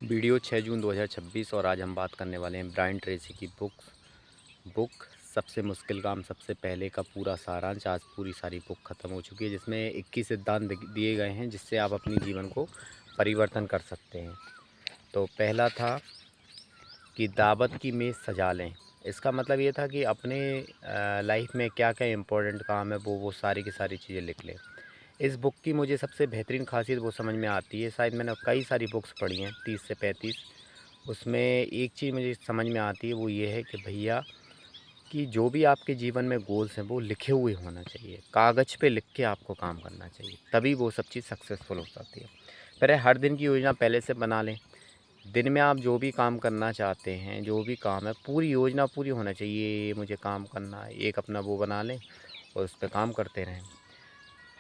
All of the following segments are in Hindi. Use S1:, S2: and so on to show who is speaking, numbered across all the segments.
S1: वीडियो 6 जून 2026 और आज हम बात करने वाले हैं ब्रायन ट्रेसी की बुक सबसे मुश्किल काम सबसे पहले का पूरा सारांश। आज पूरी सारी बुक ख़त्म हो चुकी है जिसमें 21 सिद्धांत दिए गए हैं जिससे आप अपनी जीवन को परिवर्तन कर सकते हैं। तो पहला था कि दावत की मेज़ सजा लें। इसका मतलब ये था कि अपने लाइफ में क्या क्या इम्पोर्टेंट काम है वो सारी की सारी चीज़ें लिख लें। इस बुक की मुझे सबसे बेहतरीन ख़ासियत वो समझ में आती है, शायद मैंने कई सारी बुक्स पढ़ी हैं 30 से 35, उसमें एक चीज़ मुझे समझ में आती है वो ये है कि भैया कि जो भी आपके जीवन में गोल्स हैं वो लिखे हुए होना चाहिए, कागज़ पे लिख के आपको काम करना चाहिए, तभी वो सब चीज़ सक्सेसफुल हो जाती है। पहले हर दिन की योजना पहले से बना लें। दिन में आप जो भी काम करना चाहते हैं, जो भी काम है, पूरी योजना पूरी होना चाहिए, ये मुझे काम करना है, एक अपना वो बना लें और उस पे काम करते रहें।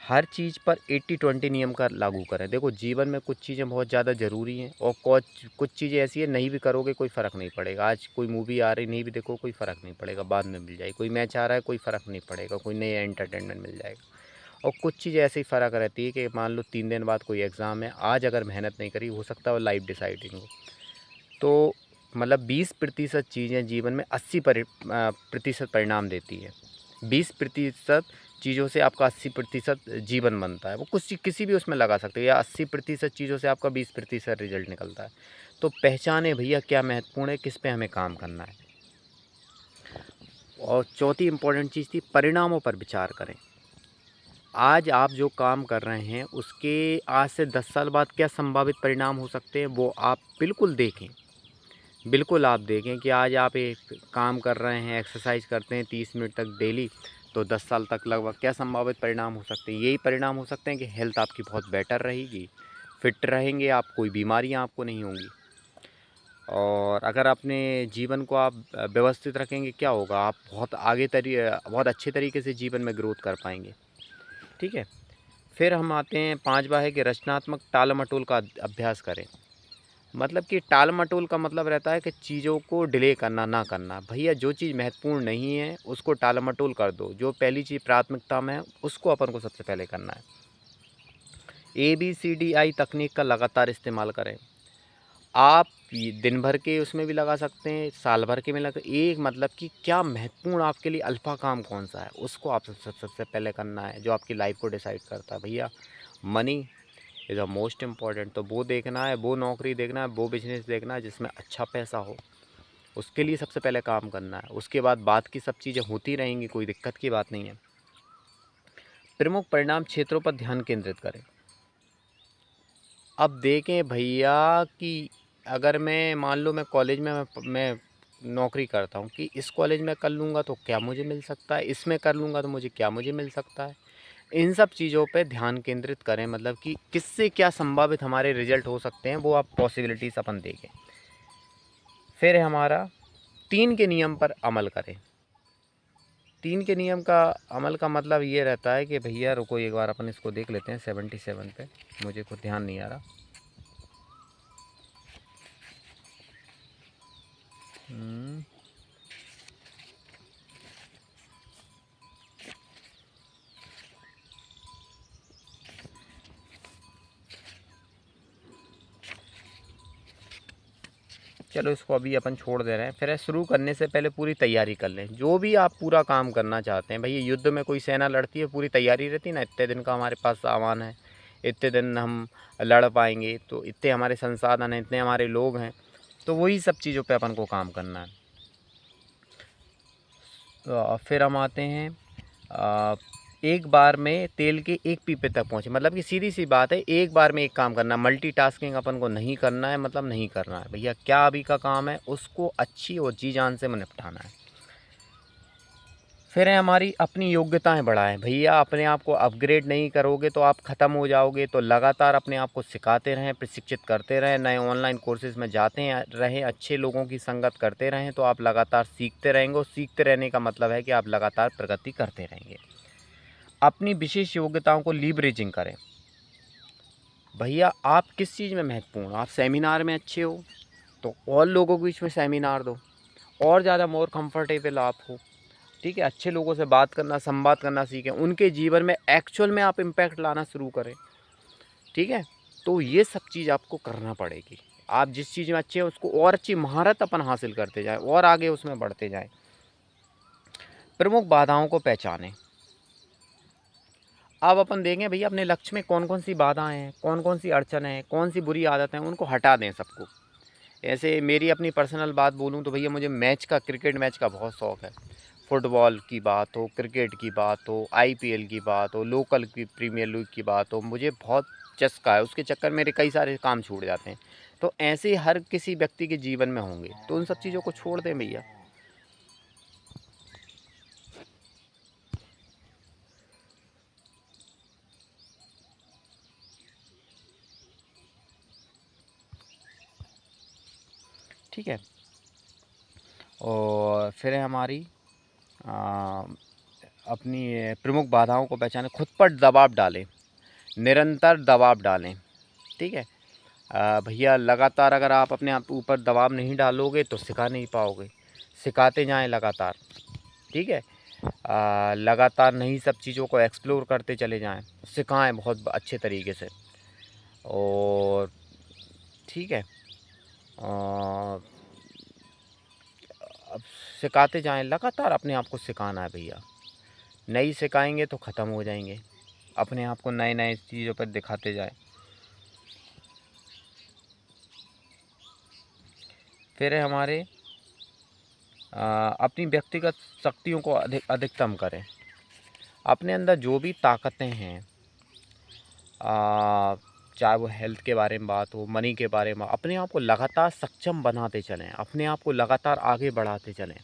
S1: हर चीज़ पर 80-20 नियम का लागू करें। देखो जीवन में कुछ चीज़ें बहुत ज़्यादा ज़रूरी हैं और कुछ चीज़ें ऐसी हैं नहीं भी करोगे कोई फ़र्क नहीं पड़ेगा। आज कोई मूवी आ रही नहीं भी देखो कोई फ़र्क नहीं पड़ेगा, बाद में मिल जाएगी। कोई मैच आ रहा है कोई फ़र्क नहीं पड़ेगा, कोई नया एंटरटेनमेंट मिल जाएगा। और कुछ चीज़ें ऐसे ही फ़र्क रहती है कि मान लो 3 दिन बाद कोई एग्ज़ाम है, आज अगर मेहनत नहीं करी हो सकता है वो लाइफ़ डिसाइडिंग हो। तो मतलब 20% चीज़ें जीवन में 80% परिणाम देती है। 20% चीज़ों से आपका 80% जीवन बनता है। वो कुछ किसी भी उसमें लगा सकते हैं, या 80% चीज़ों से आपका 20% रिज़ल्ट निकलता है। तो पहचानें भैया क्या महत्वपूर्ण है, किस पे हमें काम करना है। और चौथी इम्पोर्टेंट चीज़ थी परिणामों पर विचार करें। आज आप जो काम कर रहे हैं उसके आज से 10 साल बाद क्या संभावित परिणाम हो सकते हैं वो आप बिल्कुल देखें। बिल्कुल आप देखें कि आज आप एक काम कर रहे हैं, एक्सरसाइज करते हैं 30 मिनट तक डेली, तो 10 साल तक लगभग क्या संभावित परिणाम हो सकते हैं। यही परिणाम हो सकते हैं कि हेल्थ आपकी बहुत बेटर रहेगी, फिट रहेंगे आप, कोई बीमारियां आपको नहीं होंगी। और अगर अपने जीवन को आप व्यवस्थित रखेंगे क्या होगा, आप बहुत अच्छे तरीके से जीवन में ग्रोथ कर पाएंगे। ठीक है। फिर हम आते हैं 5वां है कि रचनात्मक टाल मटोल का अभ्यास करें। मतलब कि टाल मटोल का मतलब रहता है कि चीज़ों को डिले करना ना करना। भैया जो चीज़ महत्वपूर्ण नहीं है उसको टाल मटोल कर दो, जो पहली चीज़ प्राथमिकता में है उसको अपन को सबसे पहले करना है। ABCDI तकनीक का लगातार इस्तेमाल करें। आप दिन भर के उसमें भी लगा सकते हैं, साल भर के में लगा, एक मतलब कि क्या महत्वपूर्ण आपके लिए अल्फा काम कौन सा है उसको आप सबसे पहले करना है, जो आपकी लाइफ को डिसाइड करता है। भैया money is a most important, तो वो देखना है, वो नौकरी देखना है, वो बिजनेस देखना है जिसमें अच्छा पैसा हो, उसके लिए सबसे पहले काम करना है। उसके बाद की सब चीज़ें होती रहेंगी, कोई दिक्कत की बात नहीं है। प्रमुख परिणाम क्षेत्रों पर ध्यान केंद्रित करें। अब देखें भैया कि अगर मैं मान लो मैं कॉलेज में मैं नौकरी करता हूँ कि इस कॉलेज में कर लूँगा तो क्या मुझे मिल सकता है, इसमें कर लूँगा तो मुझे क्या मुझे मिल सकता है। इन सब चीज़ों पे ध्यान केंद्रित करें, मतलब कि किससे क्या संभावित हमारे रिजल्ट हो सकते हैं वो आप पॉसिबिलिटीज़ अपन देखें। फिर है हमारा 3 के नियम पर अमल करें। 3 के नियम का अमल का मतलब ये रहता है कि भैया रुको एक बार अपन इसको देख लेते हैं 77 पे, मुझे खुद ध्यान नहीं आ रहा। चलो इसको अभी अपन छोड़ दे रहे हैं। फिर शुरू करने से पहले पूरी तैयारी कर लें। जो भी आप पूरा काम करना चाहते हैं, भैया युद्ध में कोई सेना लड़ती है पूरी तैयारी रहती है ना, इतने दिन का हमारे पास सामान है, इतने दिन हम लड़ पाएंगे, तो इतने हमारे संसाधन हैं, इतने हमारे लोग हैं, तो वही सब चीज़ों पे अपन को काम करना है। तो फिर हम आते हैं एक बार में तेल के एक पीपे तक पहुँचे। मतलब कि सीधी सी बात है, एक बार में एक काम करना, मल्टीटास्किंग अपन को नहीं करना है, मतलब नहीं करना है। भैया क्या अभी का काम है उसको अच्छी और जी जान से निपटाना है। फिर है हमारी अपनी योग्यताएं बढ़ाएं। भैया अपने आप को अपग्रेड नहीं करोगे तो आप ख़त्म हो जाओगे, तो लगातार अपने आप को सिखाते रहें, प्रशिक्षित करते रहें, नए ऑनलाइन कोर्सेज़ में जाते रहें, अच्छे लोगों की संगत करते रहें, तो आप लगातार सीखते रहेंगे। और सीखते रहने का मतलब है कि आप लगातार प्रगति करते रहेंगे। अपनी विशेष योग्यताओं को लीवरेजिंग करें। भैया आप किस चीज़ में महत्वपूर्ण हो, आप सेमिनार में अच्छे हो तो और लोगों के बीच में सेमिनार दो, और ज़्यादा मोर कंफर्टेबल आप हो। ठीक है, अच्छे लोगों से बात करना, संवाद करना सीखें, उनके जीवन में एक्चुअल में आप इम्पैक्ट लाना शुरू करें। ठीक है, तो ये सब चीज़ आपको करना पड़ेगी। आप जिस चीज़ में अच्छे हैं उसको और अच्छी महारत अपन हासिल करते जाएँ और आगे उसमें बढ़ते जाएँ। प्रमुख बाधाओं को पहचानें। अब अपन देखें भैया अपने लक्ष्य में कौन-कौन सी बाधाएँ हैं, कौन-कौन सी अड़चन है, कौन सी बुरी आदतें हैं, उनको हटा दें सबको। ऐसे मेरी अपनी पर्सनल बात बोलूँ तो भैया मुझे क्रिकेट मैच का बहुत शौक़ है। फुटबॉल की बात हो, क्रिकेट की बात हो, आईपीएल की बात हो, लोकल की प्रीमियर लीग की बात हो, मुझे बहुत चस्का है। उसके चक्कर में मेरे कई सारे काम छूट जाते हैं। तो ऐसे हर किसी व्यक्ति के जीवन में होंगे, तो उन सब चीज़ों को छोड़ दें भैया। ठीक है? और फिर है हमारी अ, अपनी प्रमुख बाधाओं को पहचानें, खुद पर दबाव डालें, निरंतर दबाव डालें। ठीक है? भैया लगातार अगर आप अपने आप ऊपर दबाव नहीं डालोगे तो सिखा नहीं पाओगे। सिखाते जाएँ लगातार। ठीक है? लगातार नई सब चीज़ों को एक्सप्लोर करते चले जाएँ, सिखाएँ बहुत अच्छे तरीके से। और ठीक है? अब सिखाते जाएँ, लगातार अपने आप को सिखाना है भैया। नहीं सिखाएँगे तो ख़त्म हो जाएँगे। अपने आप को नए-नए चीज़ों पर दिखाते जाएँ। फिर है हमारे अपनी व्यक्तिगत शक्तियों को अधिकतम करें। अपने अंदर जो भी ताकतें हैं, चाहे वो हेल्थ के बारे में बात हो, मनी के बारे में, अपने आप को लगातार सक्षम बनाते चलें, अपने आप को लगातार आगे बढ़ाते चलें।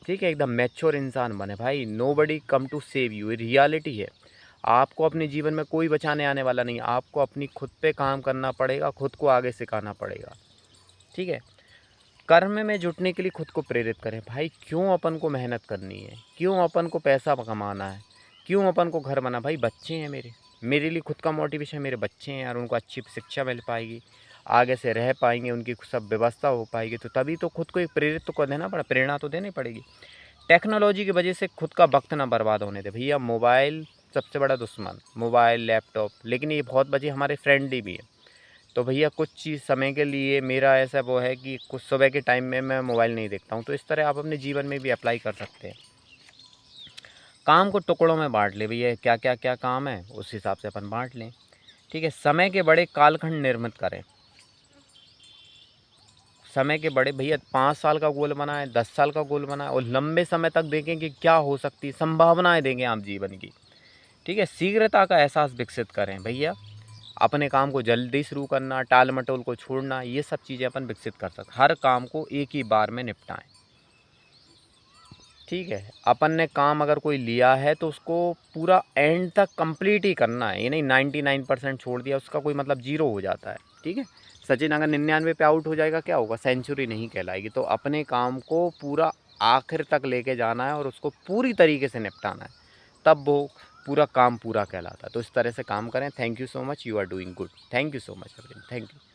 S1: ठीक है? एकदम मैच्योर इंसान बने भाई। Nobody come to save you, ये रियलिटी है। आपको अपने जीवन में कोई बचाने आने वाला नहीं है। आपको अपनी खुद पे काम करना पड़ेगा, खुद को आगे सिखाना पड़ेगा। ठीक है? कर्म में जुटने के लिए खुद को प्रेरित करें। भाई क्यों अपन को मेहनत करनी है? क्यों अपन को पैसा कमाना है? क्यों अपन को घर बना? भाई बच्चे हैं मेरे लिए खुद का मोटिवेशन मेरे बच्चे हैं यार, उनको अच्छी शिक्षा मिल पाएगी, आगे से रह पाएँगे, उनकी सब व्यवस्था हो पाएगी, तो तभी तो खुद को एक प्रेरित तो को देना पड़ा, प्रेरणा तो देनी पड़ेगी। टेक्नोलॉजी की वजह से खुद का वक्त ना बर्बाद होने दें। भैया मोबाइल सबसे बड़ा दुश्मन, मोबाइल, लैपटॉप, लेकिन ये बहुत बजे हमारे फ्रेंडली भी है। तो भैया कुछ चीज़ समय के लिए मेरा ऐसा वो है कि कुछ सुबह के टाइम में मैं मोबाइल नहीं देखता हूँ, तो इस तरह आप अपने जीवन में भी अप्लाई कर सकते हैं। काम को टुकड़ों में बाँट लें भैया, क्या काम है, उस हिसाब से अपन बाँट लें। ठीक है? समय के बड़े कालखंड निर्मित करें। समय के बड़े भैया 5 साल का गोल बनाएँ, 10 साल का गोल बनाएँ और लंबे समय तक देखें कि क्या हो सकती है, संभावनाएँ देंगे आप जीवन की। ठीक है? शीघ्रता का एहसास विकसित करें भैया। अपने काम को जल्दी शुरू करना, टाल-मटोल को छोड़ना, ये सब चीज़ें अपन विकसित कर सकते। हर काम को एक ही बार में निपटाएँ। ठीक है? अपन ने काम अगर कोई लिया है तो उसको पूरा एंड तक कंप्लीट ही करना है। ये नहीं 99% छोड़ दिया, उसका कोई मतलब 0 हो जाता है। ठीक है? सचिन अगर 99 पे आउट हो जाएगा क्या होगा? सेंचुरी नहीं कहलाएगी। तो अपने काम को पूरा आखिर तक लेके जाना है और उसको पूरी तरीके से निपटाना है। तब वो पूरा काम पूरा कहलाता है। तो इस तरह से काम करें। Thank you so much, you are doing good. Thank you so much everyone. Thank you.